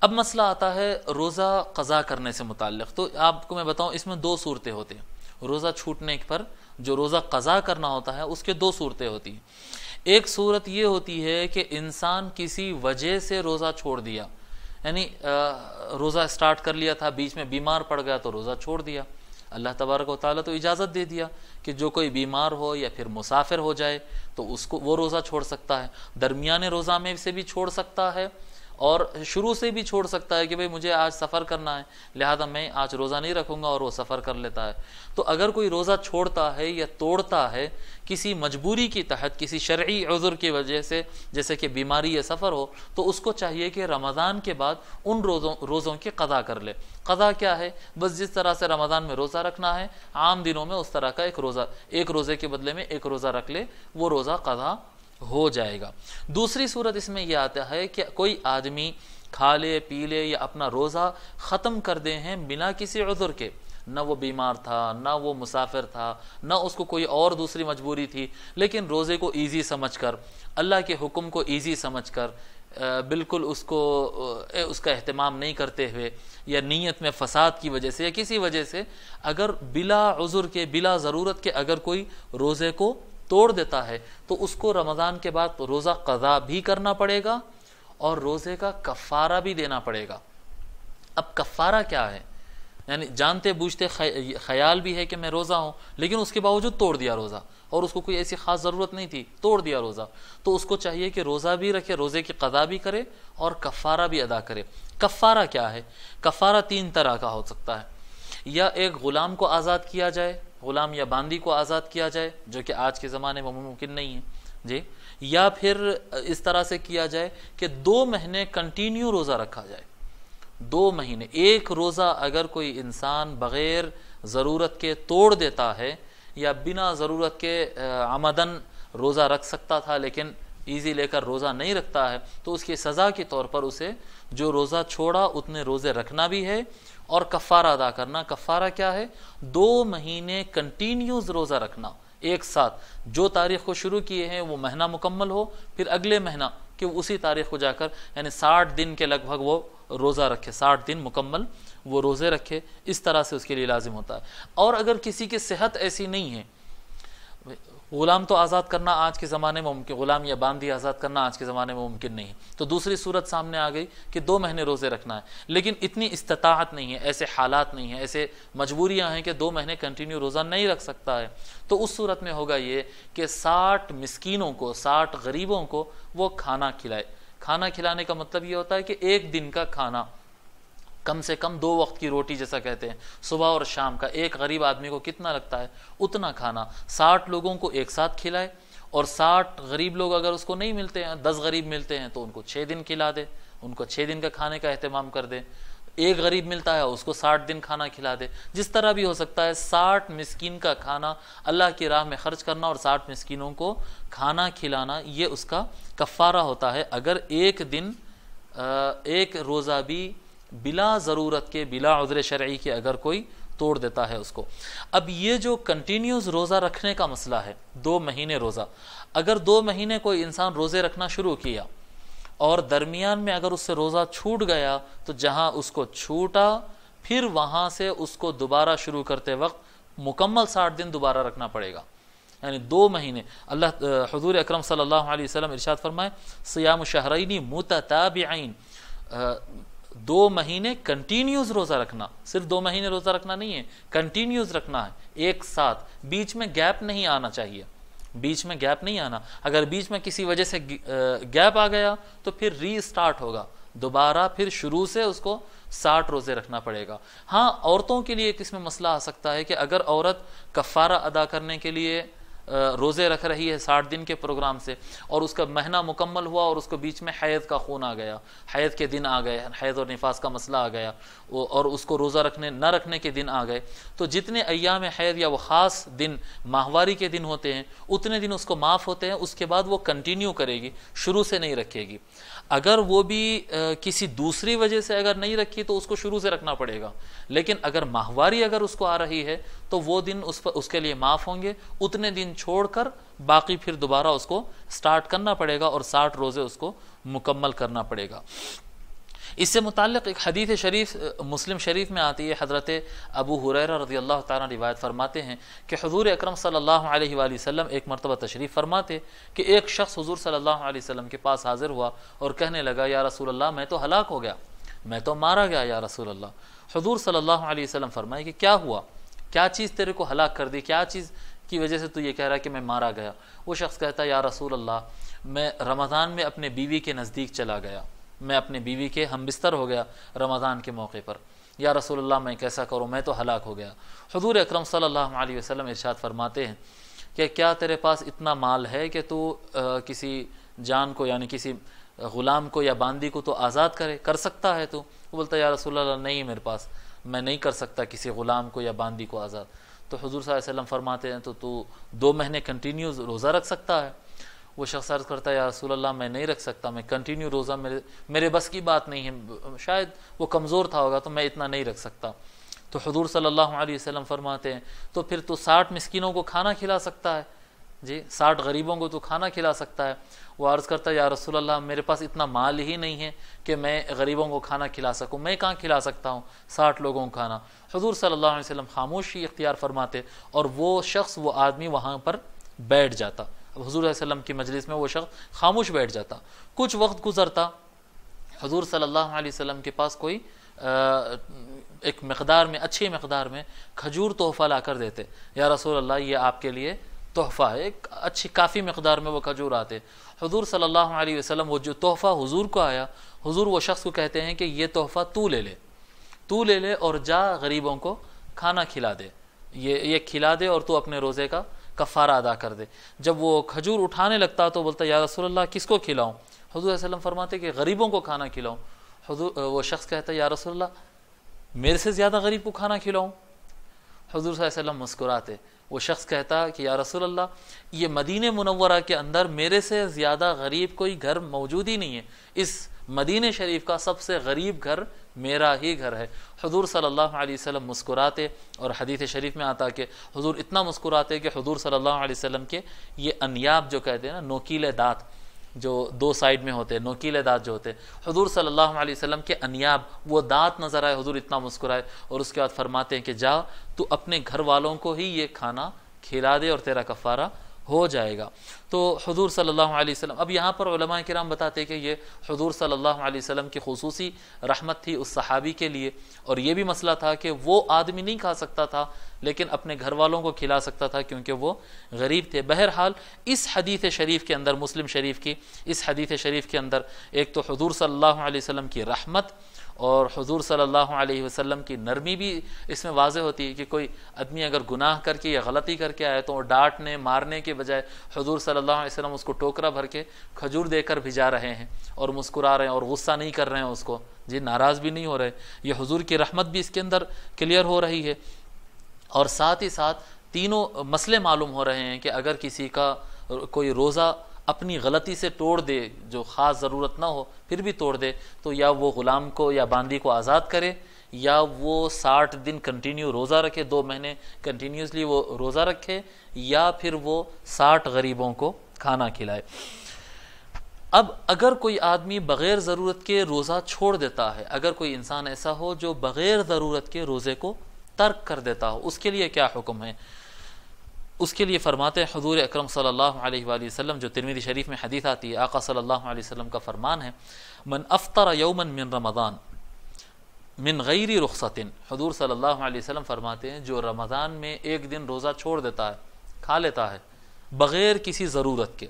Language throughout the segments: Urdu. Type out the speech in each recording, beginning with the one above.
اب مسئلہ آتا ہے روزہ قضا کرنے سے متعلق. تو آپ کو میں بتاؤں اس میں دو صورتیں ہوتی ہیں. روزہ چھوٹنے پر جو روزہ قضا کرنا ہوتا ہے اس کے دو صورتیں ہوتی ہیں. ایک صورت یہ ہوتی ہے کہ انسان کسی وجہ سے روزہ چھوڑ دیا، یعنی روزہ سٹارٹ کر لیا تھا، بیچ میں بیمار پڑ گیا تو روزہ چھوڑ دیا. اللہ تبارک و تعالیٰ تو اجازت دے دیا کہ جو کوئی بیمار ہو یا پھر مسافر ہو جائے تو اس کو وہ روزہ چھوڑ سکتا ہے. درمیانے روزہ میں سے بھی چھوڑ سکتا ہے اور شروع سے بھی چھوڑ سکتا ہے کہ بھئی مجھے آج سفر کرنا ہے لہذا میں آج روزہ نہیں رکھوں گا، اور وہ سفر کر لیتا ہے. تو اگر کوئی روزہ چھوڑتا ہے یا توڑتا ہے کسی مجبوری کی تحت، کسی شرعی عذر کی وجہ سے، جیسے کہ بیماری یا سفر ہو، تو اس کو چاہیے کہ رمضان کے بعد ان روزوں کی قضا کر لے. قضا کیا ہے؟ بس جس طرح سے رمضان میں روزہ رکھنا ہے عام دنوں میں اس طرح کا ایک روزے کے بدلے میں ایک روزہ رکھ لے، وہ روزہ قضا ہو جائے گا. دوسری صورت اس میں یہ آتا ہے کہ کوئی آدمی کھا لے پی لے یا اپنا روزہ ختم کر دے ہیں بنا کسی عذر کے، نہ وہ بیمار تھا، نہ وہ مسافر تھا، نہ اس کو کوئی اور دوسری مجبوری تھی، لیکن روزے کو ایزی سمجھ کر، اللہ کے حکم کو ایزی سمجھ کر، بالکل اس کا اہتمام نہیں کرتے ہوئے، یا نیت میں فساد کی وجہ سے یا کسی وجہ سے اگر بلا عذر کے، بلا ضرورت کے اگر کوئی روزے کو توڑ دیتا ہے تو اس کو رمضان کے بعد روزہ قضا بھی کرنا پڑے گا اور روزے کا کفارہ بھی دینا پڑے گا. اب کفارہ کیا ہے؟ یعنی جانتے بوجھتے خیال بھی ہے کہ میں روزہ ہوں لیکن اس کے باوجود توڑ دیا روزہ، اور اس کو کوئی ایسی خاص ضرورت نہیں تھی، توڑ دیا روزہ، تو اس کو چاہیے کہ روزہ بھی رکھے، روزے کی قضا بھی کرے اور کفارہ بھی ادا کرے. کفارہ کیا ہے؟ کفارہ تین طرح کا ہو سکتا ہے. یا ایک غلام کو آزاد کیا جائے، غلام یا باندی کو آزاد کیا جائے، جو کہ آج کے زمانے میں ممکن نہیں ہے جی. یا پھر اس طرح سے کیا جائے کہ 2 مہینے کنٹینیو روزہ رکھا جائے. 2 مہینے ایک روزہ اگر کوئی انسان بغیر ضرورت کے توڑ دیتا ہے یا بنا ضرورت کے عمدن روزہ رکھ سکتا تھا لیکن ایزی لے کر روزہ نہیں رکھتا ہے، تو اس کی سزا کے طور پر اسے جو روزہ چھوڑا اتنے روزے رکھنا بھی ہے اور کفارہ ادا کرنا. کفارہ کیا ہے؟ 2 مہینے کنٹینیوز روزہ رکھنا ایک ساتھ. جو تاریخ کو شروع کیے ہیں وہ مہینہ مکمل ہو، پھر اگلے مہینہ کہ اسی تاریخ کو جا کر، یعنی 60 دن کے لگ بھگ وہ روزہ رکھے، 60 دن مکمل وہ روزے رکھے. اس طرح سے اس کے لیے لازم ہوتا ہے. اور اگر کسی کی صحت ایسی نہیں ہے، غلام تو آزاد کرنا آج کے زمانے میں ممکن، غلام یا باندی آزاد کرنا آج کے زمانے میں ممکن نہیں ہے، تو دوسری صورت سامنے آ گئی کہ 2 مہینے روزے رکھنا ہے، لیکن اتنی استطاعت نہیں ہے، ایسے حالات نہیں ہیں، ایسے مجبوریاں ہیں کہ 2 مہینے کنٹینیو روزہ نہیں رکھ سکتا ہے. تو اس صورت میں ہوگا یہ کہ 60 مسکینوں کو، 60 غریبوں کو وہ کھانا کھلائے. کھانا کھلانے کا مطلب یہ ہوتا ہے کہ ایک دن کا کھانا، کم سے کم 2 وقت کی روٹی جیسا کہتے ہیں، صبح اور شام کا، ایک غریب آدمی کو کتنا لگتا ہے اتنا کھانا 60 لوگوں کو ایک ساتھ کھلائے. اور 60 غریب لوگ اگر اس کو نہیں ملتے ہیں، 10 غریب ملتے ہیں تو ان کو 6 دن کھلا دے، ان کو 6 دن کا کھانے کا اہتمام کر دے. ایک غریب ملتا ہے اس کو 60 دن کھانا کھلا دے. جس طرح بھی ہو سکتا ہے 60 مسکین کا کھانا اللہ کی راہ میں خرچ کرنا اور 60 مسکینوں کو کھانا کھلانا، یہ اس کا کفارہ ہوتا ہے اگر ایک دن ایک روزہ بھی بلا ضرورت کے، بلا عذر شرعی کے اگر کوئی توڑ دیتا ہے اس کو. اب یہ جو کنٹینیوز روزہ رکھنے کا مسئلہ ہے، 2 مہینے روزہ، اگر 2 مہینے کوئی انسان روزے رکھنا شروع کیا اور درمیان میں اگر اس سے روزہ چھوٹ گیا تو جہاں اس کو چھوٹا پھر وہاں سے اس کو دوبارہ شروع کرتے وقت مکمل 60 دن دوبارہ رکھنا پڑے گا. یعنی 2 مہینے حضور اکرم صلی اللہ علیہ وسلم ارشاد فرمائے صیام شہرین متتابعین، 2 مہینے کنٹینیوز روزہ رکھنا. صرف 2 مہینے روزہ رکھنا نہیں ہے، کنٹینیوز رکھنا ہے ایک ساتھ، بیچ میں گیپ نہیں آنا چاہیے، بیچ میں گیپ نہیں آنا. اگر بیچ میں کسی وجہ سے گیپ آ گیا تو پھر ری سٹارٹ ہوگا دوبارہ، پھر شروع سے اس کو 60 روزے رکھنا پڑے گا. ہاں عورتوں کے لیے ایک اس میں مسئلہ آ سکتا ہے کہ اگر عورت کفارہ ادا کرنے کے لیے روزے رکھ رہی ہے 60 دن کے پروگرام سے اور اس کا مہینہ مکمل ہوا اور اس کو بیچ میں حیض کا خون آ گیا، حیض کے دن آ گئے، حیض اور نفاس کا مسئلہ آ گیا اور اس کو روزہ نہ رکھنے کے دن آ گئے، تو جتنے ایام حیض یا وہ خاص دن ماہواری کے دن ہوتے ہیں اتنے دن اس کو معاف ہوتے ہیں. اس کے بعد وہ کنٹینیو کرے گی، شروع سے نہیں رکھے گی. اگر وہ بھی کسی دوسری وجہ سے اگر نہیں رکھی تو اس کو شروع سے رکھنا پڑے گا. لیکن اگر ماہواری اگر اس کو آ رہی ہے تو وہ دن اس کے لیے معاف ہوں گے، اتنے دن چھوڑ کر باقی پھر دوبارہ اس کو سٹارٹ کرنا پڑے گا اور 60 روزے اس کو مکمل کرنا پڑے گا. اس سے متعلق ایک حدیث شریف مسلم شریف میں آتی ہے، حضرت ابو ہریرہ رضی اللہ تعالیٰ روایت فرماتے ہیں کہ حضور اکرم صلی اللہ علیہ وآلہ وسلم ایک مرتبہ تشریف فرماتے کہ ایک شخص حضور صلی اللہ علیہ وسلم کے پاس حاضر ہوا اور کہنے لگا یا رسول اللہ میں تو ہلاک ہو گیا، میں تو مارا گیا یا رسول اللہ۔ حضور صلی اللہ علیہ وسلم فرمائے کہ کیا ہوا، کیا چیز تیرے کو ہلاک کر دی، کیا چیز کی وجہ سے تو یہ کہہ رہا ہے کہ میں مارا گیا؟ وہ شخص کہتا ہے یا رسول اللہ میں رمضان میں اپنے بیوی کے نزدیک چلا گیا، میں اپنے بیوی کے ہم بستر ہو گیا رمضان کے موقع پر، یا رسول اللہ میں کیسا کروں، میں تو ہلاک ہو گیا۔ حضور اکرم صلی اللہ علیہ وسلم ارشاد فرماتے ہیں کہ کیا تیرے پاس اتنا مال ہے کہ تو کسی جان کو یعنی کسی غلام کو یا باندی کو تو آزاد کر سکتا ہے؟ تو وہ بولتا ہے یا رسول اللہ نہیں میرے پاس، میں نہیں کر سکتا کسی غلام کو یا باندی کو آزاد۔ تو حضور صلی اللہ علیہ وسلم فرماتے ہیں تو 2 مہینے کنٹینیو روزہ رکھ سکتا ہے؟ وہ شخص عرض کرتا ہے یا رسول اللہ میں نہیں رکھ سکتا، میں کنٹینیو روزہ میرے بس کی بات نہیں ہے، شاید وہ کمزور تھا ہوگا تو میں اتنا نہیں رکھ سکتا۔ تو حضور صلی اللہ علیہ وسلم فرماتے ہیں تو پھر تو 60 مسکینوں کو کھانا کھلا سکتا ہے، جی 60 غریبوں کو تو کھانا کھلا سکتا ہے۔ وہ عرض کرتا ہے یا رسول اللہ میرے پاس اتنا مال ہی نہیں ہے کہ میں غریبوں کو کھانا کھلا سکوں، میں کہاں کھلا سکتا ہوں 60 لوگوں کو کھانا۔ حضور صلی اللہ علیہ وسلم خاموشی اختیار فرماتے اور وہ شخص وہ آدمی وہاں پر بیٹھ جاتا، اب حضور علیہ وسلم کی مجلس میں وہ شخص خاموش بیٹھ جاتا۔ کچھ وقت گزرتا، حضور صلی اللہ علیہ وسلم کے پاس کوئی ایک مقدار میں اچھی مقدار میں کھجور تحفہ لا کر دیتے، یا رسول اللہ یہ آپ کے لیے تحفہ ہے، ایک اچھی کافی مقدار میں وہ کھجور آتے۔ حضور صلی اللہ علیہ وسلم وہ جو تحفہ حضور کو آیا، حضور وہ شخص کو کہتے ہیں کہ یہ تحفہ تو لے لے اور جا غریبوں کو کھانا کھلا دے، یہ کھلا دے اور تو اپنے روزے کا کفارہ ادا کر دے۔ جب وہ کھجور اٹھانے لگتا تو بولتا یا رسول اللہ کس کو کھلاؤں؟ حضور صلی اللہ علیہ وسلم فرماتے کہ غریبوں کو کھانا کھلاؤں۔ وہ شخص کہتا ہے یا رسول اللہ میرے سے زیادہ غریب کو کھانا کھلاؤں؟ حضور صلی اللہ علیہ وسلم مسکراتے۔ وہ شخص کہتا کہ یا رسول اللہ یہ مدینہ منورہ کے اندر میرے سے زیادہ غریب کوئی گھر موجود ہی نہیں ہے، اس مدینہ شریف کا سب سے غریب گھر میرا ہی گھر ہے۔ حضور صلی اللہ علیہ وسلم مسکراتے، اور حدیث شریف میں آتا کہ حضور اتنا مسکراتے کہ حضور صلی اللہ علیہ وسلم کے یہ انیاب جو کہتے ہیں نا، نوکیلے دانت جو 2 سائیڈ میں ہوتے ہیں، نوکیلے دانت جو ہوتے ہیں، حضور صلی اللہ علیہ وسلم کے انیاب وہ دانت نظر آئے، حضور اتنا مسکرائے اور اس کے بعد فرماتے ہیں کہ جا تو اپنے گھر والوں کو ہی یہ کھانا کھلا دے اور تیرا کفارہ ہو جائے گا۔ تو حضور صلی اللہ علیہ وسلم، اب یہاں پر علماء کرام بتاتے کہ یہ حضور صلی اللہ علیہ وسلم کی خصوصی رحمت تھی اس صحابی کے لیے، اور یہ بھی مسئلہ تھا کہ وہ آدمی نہیں کھا سکتا تھا لیکن اپنے گھر والوں کو کھلا سکتا تھا کیونکہ وہ غریب تھے۔ بہرحال اس حدیث شریف کے اندر، مسلم شریف کی اس حدیث شریف کے اندر ایک تو حضور صلی اللہ علیہ وسلم کی رحمت اور حضور صلی اللہ علیہ وسلم کی نرمی بھی اس میں واضح ہوتی ہے کہ کوئی آدمی اگر گناہ کر کے یا غلطی کر کے آئے تو ڈانٹنے مارنے کے بجائے حضور صلی اللہ علیہ وسلم اس کو ٹوکرا بھر کے کھجور دے کر بھجا رہے ہیں اور مسکرا رہے ہیں اور غصہ نہیں کر رہے ہیں اس کو، جی ناراض بھی نہیں ہو رہے۔ یہ حضور کی رحمت بھی اس کے اندر کلیئر ہو رہی ہے، اور ساتھ ہی ساتھ تینوں مسئلے معلوم ہو رہے ہیں کہ اگر کسی کا کوئی روزہ اپنی غلطی سے توڑ دے، جو خاص ضرورت نہ ہو پھر بھی توڑ دے، تو یا وہ غلام کو یا باندی کو آزاد کرے، یا وہ 60 دن کنٹینیو روزہ رکھے، 2 مہینے کنٹینیوسلی وہ روزہ رکھے، یا پھر وہ 60 غریبوں کو کھانا کھلائے۔ اب اگر کوئی آدمی بغیر ضرورت کے روزہ چھوڑ دیتا ہے، اگر کوئی انسان ایسا ہو جو بغیر ضرورت کے روزے کو ترک کر دیتا ہو، اس کے لیے کیا حکم ہے؟ اس کے لیے فرماتے ہیں حضور اکرم صلی اللہ علیہ وآلہ وسلم، جو ترمذی شریف میں حدیث آتی ہے، آقا صلی اللہ علیہ وسلم کا فرمان ہے من افطر یوما من رمضان من غیر رخصت، حضور صلی اللہ علیہ وسلم فرماتے ہیں جو رمضان میں ایک دن روزہ چھوڑ دیتا ہے، کھا لیتا ہے بغیر کسی ضرورت کے،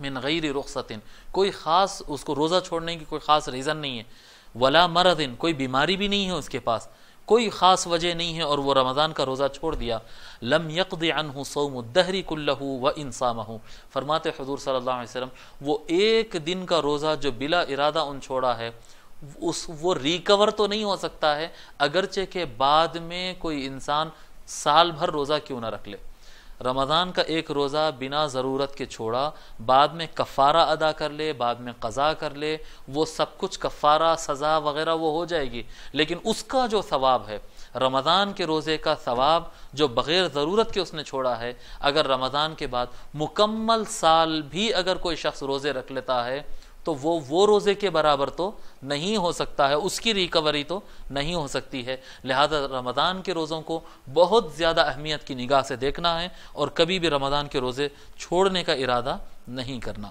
من غیر رخصت، کوئی خاص اس کو روزہ چھوڑنے کی کوئی خاص ریزن نہیں ہے، ولا مرض، کوئی بیماری بھی نہیں ہے اس کے پاس، کوئی خاص وجہ نہیں ہے، اور وہ رمضان کا روزہ چھوڑ دیا، لم یقض عنہ صوم الدہر کلہ وان صامہ، فرماتے حضور صلی اللہ علیہ وسلم وہ ایک دن کا روزہ جو بلا ارادہ ان چھوڑا ہے وہ ریکور تو نہیں ہو سکتا ہے، اگرچہ کہ بعد میں کوئی انسان سال بھر روزہ کیوں نہ رکھ لے، رمضان کا ایک روزہ بنا ضرورت کے چھوڑا، بعد میں کفارہ ادا کر لے، بعد میں قضا کر لے، وہ سب کچھ کفارہ سزا وغیرہ وہ ہو جائے گی، لیکن اس کا جو ثواب ہے، رمضان کے روزے کا ثواب جو بغیر ضرورت کے اس نے چھوڑا ہے، اگر رمضان کے بعد مکمل سال بھی اگر کوئی شخص روزے رکھ لیتا ہے تو وہ روزے کے برابر تو نہیں ہو سکتا ہے، اس کی ریکوری تو نہیں ہو سکتی ہے۔ لہذا رمضان کے روزوں کو بہت زیادہ اہمیت کی نگاہ سے دیکھنا ہے اور کبھی بھی رمضان کے روزے چھوڑنے کا ارادہ نہیں کرنا۔